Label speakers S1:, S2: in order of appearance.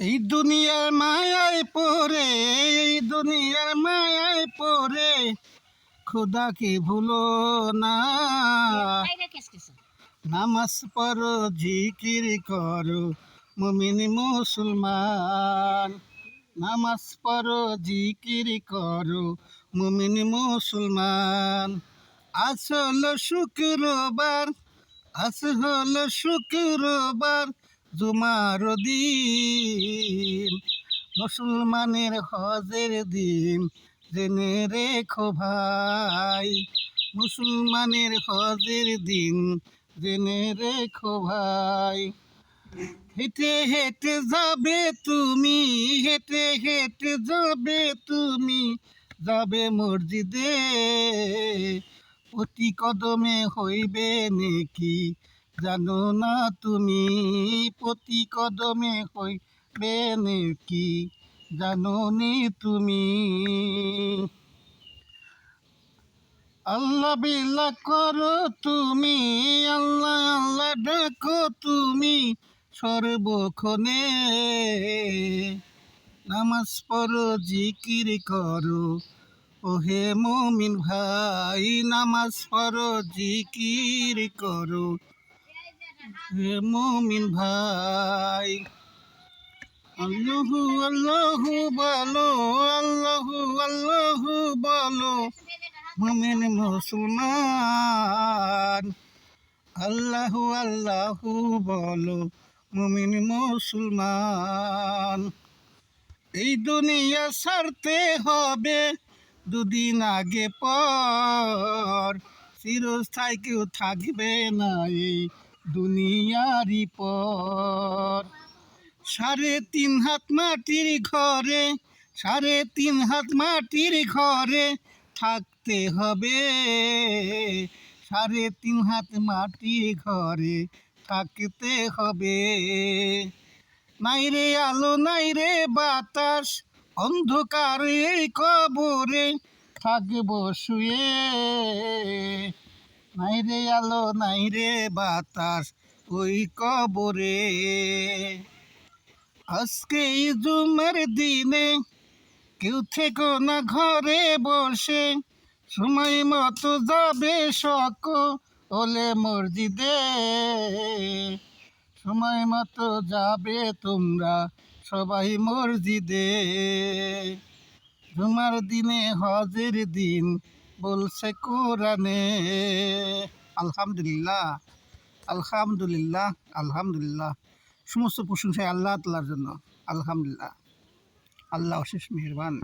S1: এই দুনিয়ার মায়ায় পড়ে, এই দুনিয়ার মায়ায় পড়ে খোদাকে ভুলো না। নামাজ পড়ো, জিকির করো মুমিন মুসলমান। নামাজ পড়ো, জিকির করো মুমিন মুসলমান। আজ হলো শুক্রবার, আজ হলো শুক্রবার, জুমার দিন, মুসলমানের হজের দিন, জেনে রেখো ভাই। মুসলমানের হজের দিন, জেনে রেখো ভাই। হেঁটে হেঁটে যাবে তুমি, হেঁটে হেঁটে যাবে তুমি, যাবে মসজিদে। প্রতি কদমে হইবে নেকি জানো না তুমি, প্রতি কদমে হইবে নেকি জানো নি তুমি। আল্লাহ বিল্লাহ করো তুমি, আল্লাহ আল্লাহ ডাকো তুমি সর্বক্ষণে। নামাজ পড়ো, জিকির করো ওহে মুমিন ভাই। নামাজ পড়ো, জিকির করো হে মুমিন ভাই। আল্লাহু আল্লাহু বলো, আল্লাহু আল্লাহু বলো মুমিন মুসলমান। আল্লাহু আল্লাহু বলো মুমিন মুসলমান। এই দুনিয়া ছাড়তে হবে দুদিন আগে পর, চিরস্থায়ী কেউ থাকবে না এই দুনিয়ারই পর। 3.5 হাত মাটির ঘরে, 3.5 হাত মাটির ঘরে থাকতে হবে। 3.5 হাত মাটির ঘরে থাকতে হবে। নাই রে আলো, নাই রে বাতাস, অন্ধকারে কবরে থাকব শুয়ে। নাই রে আলো, নাই রে বাতাস ওই কবরে। আজকে এই জুমার দিনে কেউ থেকো না ঘরে বসে, সময় মতো যাবে সকলে মসজিদে। সময় মতো যাবে তোমরা সবাই মসজিদে। জুমার দিনে হজের দিন বলছে কোরআনে। আলহামদুলিল্লাহ, আলহামদুলিল্লাহ, আলহামদুলিল্লাহ। সমস্ত প্রশংসায় আল্লাহ তাআলার জন্য। আলহামদুলিল্লাহ, আল্লাহ অশেষ মেহেরবান।